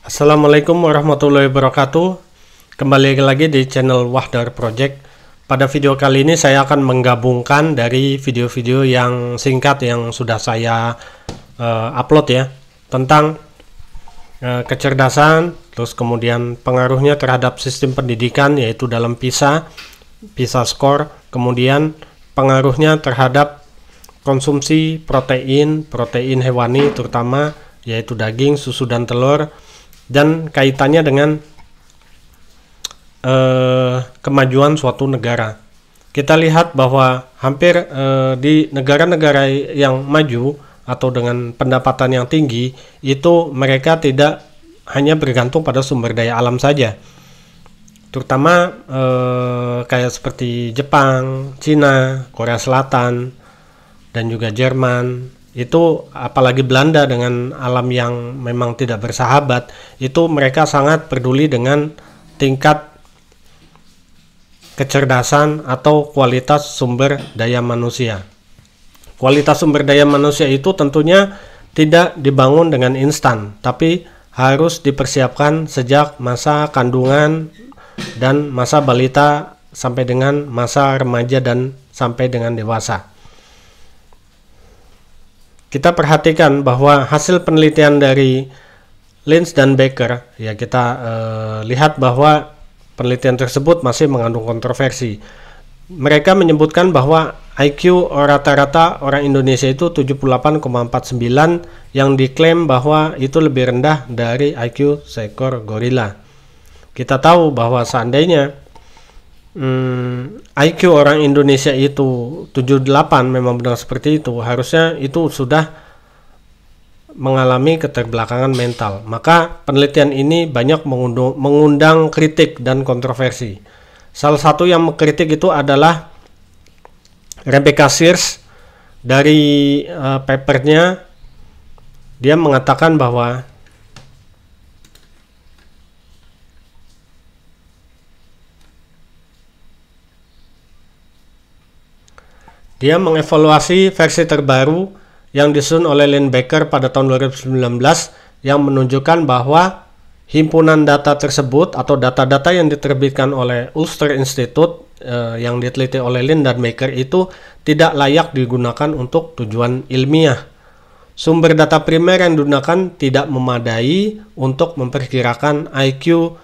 Assalamualaikum warahmatullahi wabarakatuh. Kembali lagi di channel Wahdar Project. Pada video kali ini saya akan menggabungkan dari video-video yang singkat yang sudah saya upload ya, tentang kecerdasan, terus kemudian pengaruhnya terhadap sistem pendidikan yaitu dalam PISA score, kemudian pengaruhnya terhadap konsumsi protein hewani terutama yaitu daging, susu dan telur, dan kaitannya dengan kemajuan suatu negara. Kita lihat bahwa hampir di negara-negara yang maju atau dengan pendapatan yang tinggi itu mereka tidak hanya bergantung pada sumber daya alam saja, terutama kayak seperti Jepang, Cina, Korea Selatan, dan juga Jerman. Itu apalagi Belanda dengan alam yang memang tidak bersahabat, itu mereka sangat peduli dengan tingkat kecerdasan atau kualitas sumber daya manusia. Kualitas sumber daya manusia itu tentunya tidak dibangun dengan instan, tapi harus dipersiapkan sejak masa kandungan dan masa balita sampai dengan masa remaja dan sampai dengan dewasa. Kita perhatikan bahwa hasil penelitian dari Linz dan Becker, ya kita lihat bahwa penelitian tersebut masih mengandung kontroversi. Mereka menyebutkan bahwa IQ rata-rata orang Indonesia itu 78,49 yang diklaim bahwa itu lebih rendah dari IQ seekor gorila. Kita tahu bahwa seandainya IQ orang Indonesia itu 78 memang benar seperti itu, harusnya itu sudah mengalami keterbelakangan mental. Maka penelitian ini banyak mengundang kritik dan kontroversi. Salah satu yang mengkritik itu adalah Rebecca Sears. Dari papernya dia mengatakan bahwa dia mengevaluasi versi terbaru yang disusun oleh Lynn Becker pada tahun 2019 yang menunjukkan bahwa himpunan data tersebut atau data-data yang diterbitkan oleh Ulster Institute yang diteliti oleh Lynn dan Becker itu tidak layak digunakan untuk tujuan ilmiah. Sumber data primer yang digunakan tidak memadai untuk memperkirakan IQ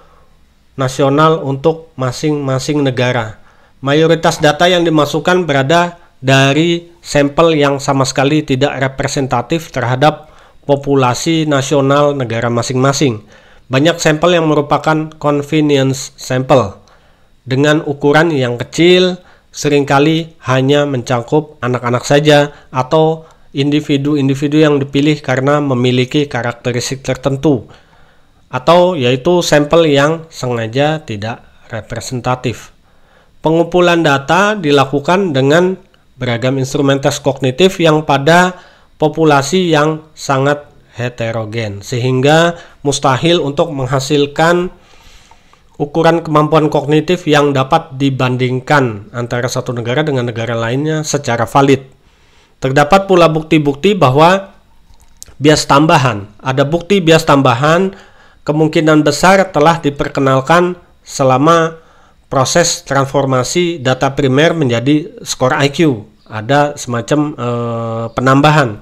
nasional untuk masing-masing negara. Mayoritas data yang dimasukkan berada dari sampel yang sama sekali tidak representatif terhadap populasi nasional negara masing-masing. Banyak sampel yang merupakan convenience sampel dengan ukuran yang kecil, seringkali hanya mencakup anak-anak saja atau individu-individu yang dipilih karena memiliki karakteristik tertentu, atau yaitu sampel yang sengaja tidak representatif. Pengumpulan data dilakukan dengan beragam instrumen tes kognitif yang pada populasi yang sangat heterogen, sehingga mustahil untuk menghasilkan ukuran kemampuan kognitif yang dapat dibandingkan antara satu negara dengan negara lainnya secara valid. Terdapat pula bukti-bukti bahwa ada bukti bias tambahan kemungkinan besar telah diperkenalkan selama proses transformasi data primer menjadi skor IQ. Ada semacam penambahan.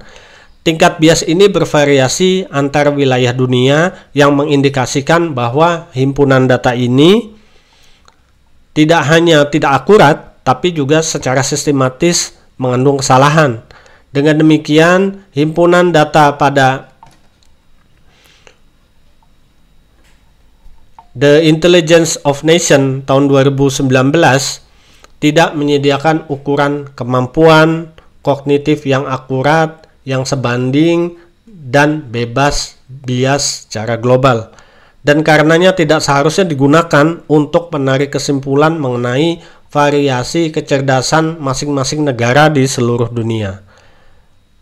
Tingkat bias ini bervariasi antar wilayah dunia yang mengindikasikan bahwa himpunan data ini tidak hanya tidak akurat, tapi juga secara sistematis mengandung kesalahan. Dengan demikian, himpunan data pada The Intelligence of Nations tahun 2019 tidak menyediakan ukuran kemampuan kognitif yang akurat, yang sebanding, dan bebas bias secara global. Dan karenanya tidak seharusnya digunakan untuk menarik kesimpulan mengenai variasi kecerdasan masing-masing negara di seluruh dunia.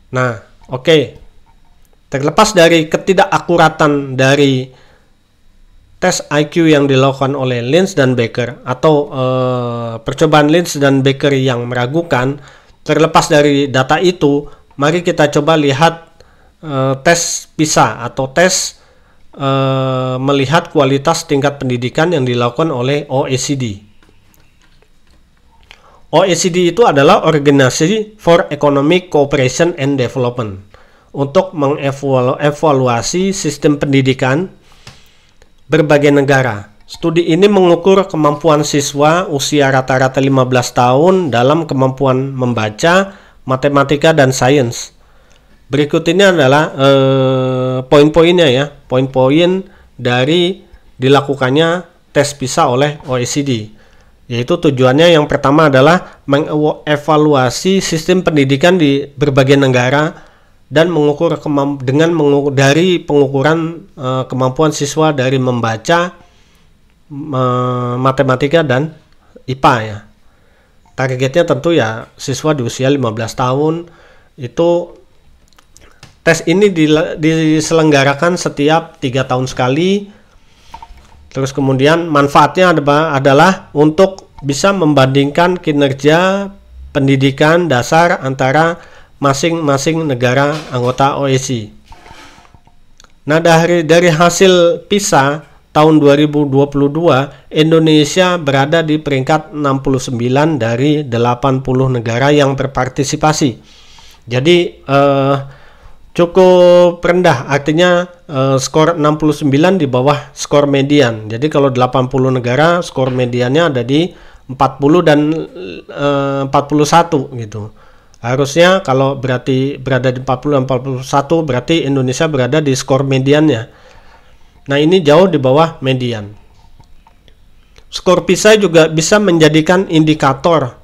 Nah, oke. Terlepas dari ketidakakuratan dari tes IQ yang dilakukan oleh Linz dan Becker atau percobaan Linz dan Becker yang meragukan, terlepas dari data itu, mari kita coba lihat tes PISA atau tes melihat kualitas tingkat pendidikan yang dilakukan oleh OECD. OECD itu adalah Organisasi for Economic Cooperation and Development untuk mengevaluasi sistem pendidikan berbagai negara. Studi ini mengukur kemampuan siswa usia rata-rata 15 tahun dalam kemampuan membaca, matematika, dan sains. Berikut ini adalah poin-poinnya ya, poin-poin dari dilakukannya tes PISA oleh OECD. Yaitu tujuannya yang pertama adalah mengevaluasi sistem pendidikan di berbagai negara dan mengukur dari pengukuran kemampuan siswa dari membaca, matematika, dan IPA ya. Targetnya tentu ya siswa di usia 15 tahun. Itu tes ini diselenggarakan setiap 3 tahun sekali. Terus kemudian manfaatnya adalah untuk bisa membandingkan kinerja pendidikan dasar antara masing-masing negara anggota OECD. Nah, dari hasil PISA tahun 2022, Indonesia berada di peringkat 69 dari 80 negara yang berpartisipasi. Jadi cukup rendah, artinya skor 69 di bawah skor median. Jadi kalau 80 negara skor mediannya ada di 40 dan 41 gitu. Harusnya kalau berarti berada di 40 dan 41 berarti Indonesia berada di skor mediannya. Nah, ini jauh di bawah median. Skor PISA juga bisa menjadikan indikator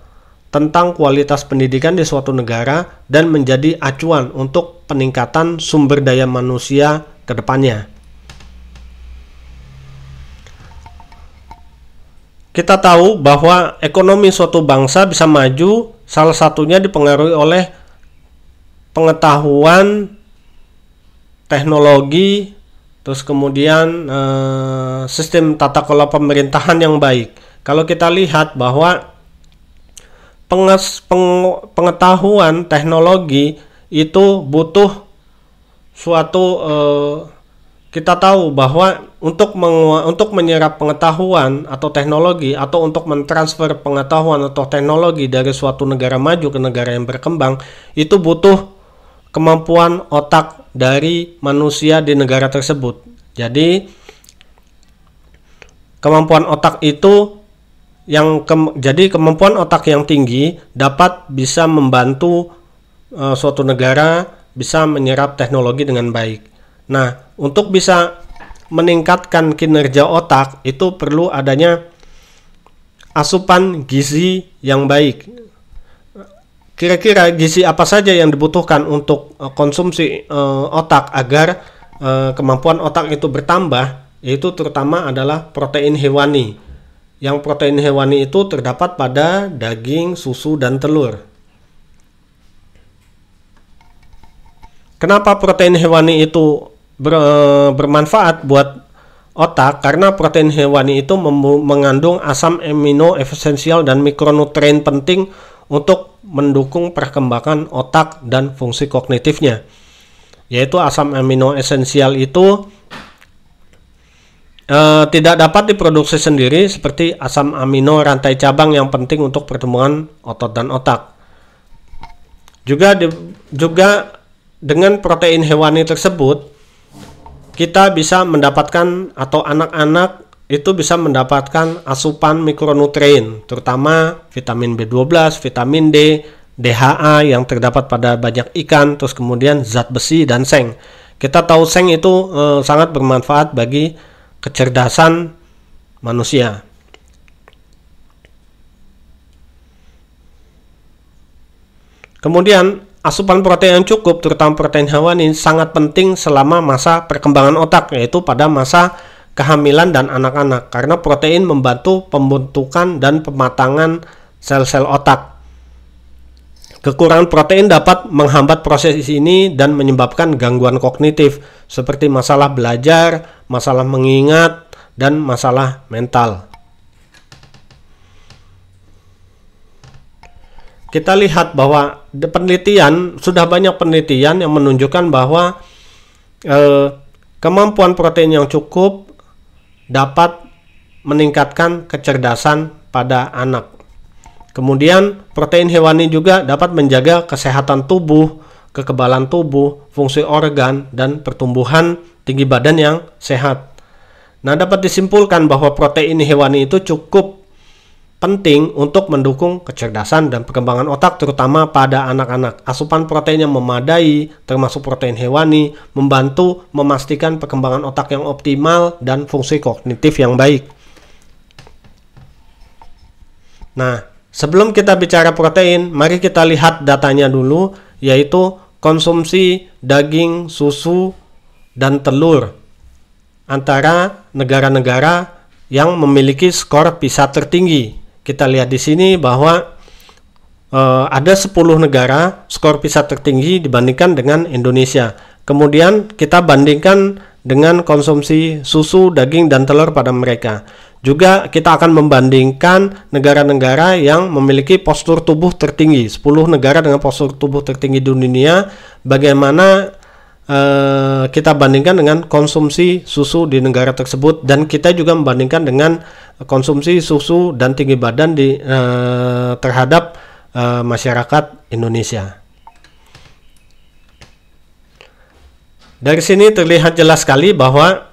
tentang kualitas pendidikan di suatu negara dan menjadi acuan untuk peningkatan sumber daya manusia ke depannya. Kita tahu bahwa ekonomi suatu bangsa bisa maju salah satunya dipengaruhi oleh pengetahuan, teknologi, terus kemudian sistem tata kelola pemerintahan yang baik. Kalau kita lihat bahwa pengetahuan teknologi itu butuh suatu kita tahu bahwa untuk menyerap pengetahuan atau teknologi atau untuk mentransfer pengetahuan atau teknologi dari suatu negara maju ke negara yang berkembang itu butuh kemampuan otak dari manusia di negara tersebut. Jadi kemampuan otak itu jadi kemampuan otak yang tinggi dapat bisa membantu suatu negara bisa menyerap teknologi dengan baik. Nah, untuk bisa meningkatkan kinerja otak itu perlu adanya asupan gizi yang baik. Kira-kira gizi apa saja yang dibutuhkan untuk konsumsi otak agar kemampuan otak itu bertambah? Yaitu terutama adalah protein hewani. Yang protein hewani itu terdapat pada daging, susu, dan telur. Kenapa protein hewani itu bermanfaat buat otak? Karena protein hewani itu mengandung asam amino esensial dan mikronutrien penting untuk mendukung perkembangan otak dan fungsi kognitifnya. Yaitu asam amino esensial itu tidak dapat diproduksi sendiri seperti asam amino rantai cabang yang penting untuk pertumbuhan otot dan otak. Juga dengan protein hewani tersebut kita bisa mendapatkan atau anak-anak itu bisa mendapatkan asupan mikronutrien terutama vitamin B12, vitamin D, DHA yang terdapat pada banyak ikan, terus kemudian zat besi dan seng. Kita tahu seng itu sangat bermanfaat bagi kecerdasan manusia. Kemudian asupan protein yang cukup terutama protein hewani sangat penting selama masa perkembangan otak, yaitu pada masa kehamilan dan anak-anak, karena protein membantu pembentukan dan pematangan sel-sel otak. Kekurangan protein dapat menghambat proses ini dan menyebabkan gangguan kognitif seperti masalah belajar, masalah mengingat, dan masalah mental. Kita lihat bahwa sudah banyak penelitian yang menunjukkan bahwa kemampuan protein yang cukup dapat meningkatkan kecerdasan pada anak. Kemudian protein hewani juga dapat menjaga kesehatan tubuh, kekebalan tubuh, fungsi organ, dan pertumbuhan tinggi badan yang sehat. Nah, dapat disimpulkan bahwa protein hewani itu cukup penting untuk mendukung kecerdasan dan perkembangan otak, terutama pada anak-anak. Asupan protein yang memadai, termasuk protein hewani, membantu memastikan perkembangan otak yang optimal dan fungsi kognitif yang baik. Nah, sebelum kita bicara protein, mari kita lihat datanya dulu, yaitu konsumsi daging, susu, dan telur antara negara-negara yang memiliki skor PISA tertinggi. Kita lihat di sini bahwa ada 10 negara skor PISA tertinggi dibandingkan dengan Indonesia. Kemudian kita bandingkan dengan konsumsi susu, daging, dan telur pada mereka. Juga kita akan membandingkan negara-negara yang memiliki postur tubuh tertinggi. 10 negara dengan postur tubuh tertinggi di dunia, bagaimana kita bandingkan dengan konsumsi susu di negara tersebut, dan kita juga membandingkan dengan konsumsi susu dan tinggi badan terhadap masyarakat Indonesia. Dari sini terlihat jelas sekali bahwa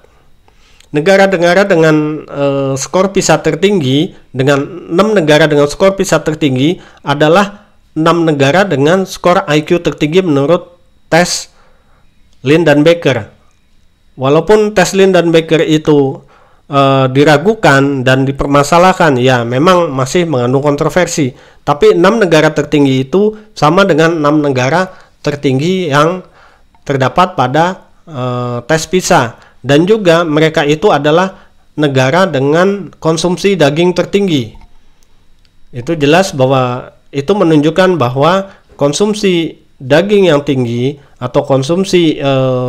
negara-negara dengan skor PISA tertinggi, dengan 6 negara dengan skor PISA tertinggi adalah 6 negara dengan skor IQ tertinggi menurut tes Lynn dan Becker. Walaupun tes Lynn dan Becker itu diragukan dan dipermasalahkan, ya memang masih mengandung kontroversi, tapi 6 negara tertinggi itu sama dengan 6 negara tertinggi yang terdapat pada tes PISA, dan juga mereka itu adalah negara dengan konsumsi daging tertinggi. Itu jelas bahwa itu menunjukkan bahwa konsumsi daging yang tinggi atau konsumsi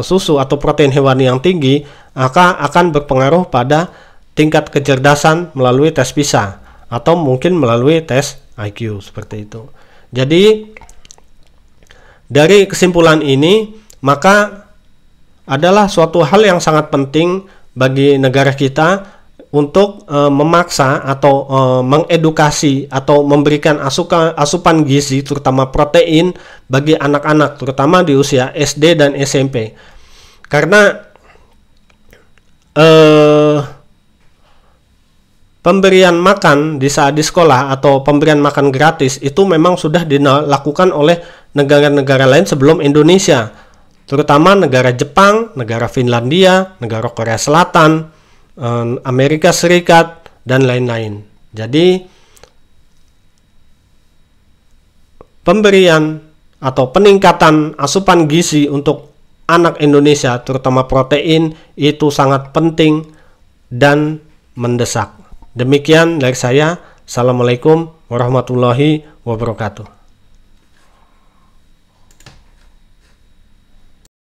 susu atau protein hewani yang tinggi akan berpengaruh pada tingkat kecerdasan melalui tes PISA atau mungkin melalui tes IQ seperti itu. Jadi dari kesimpulan ini, maka adalah suatu hal yang sangat penting bagi negara kita untuk memaksa atau mengedukasi atau memberikan asupan gizi terutama protein bagi anak-anak terutama di usia SD dan SMP. Karena pemberian makan di saat di sekolah atau pemberian makan gratis itu memang sudah dilakukan oleh negara-negara lain sebelum Indonesia, terutama negara Jepang, negara Finlandia, negara Korea Selatan, Amerika Serikat, dan lain-lain. Jadi pemberian atau peningkatan asupan gizi untuk anak Indonesia terutama protein itu sangat penting dan mendesak. Demikian dari saya. Assalamualaikum warahmatullahi wabarakatuh.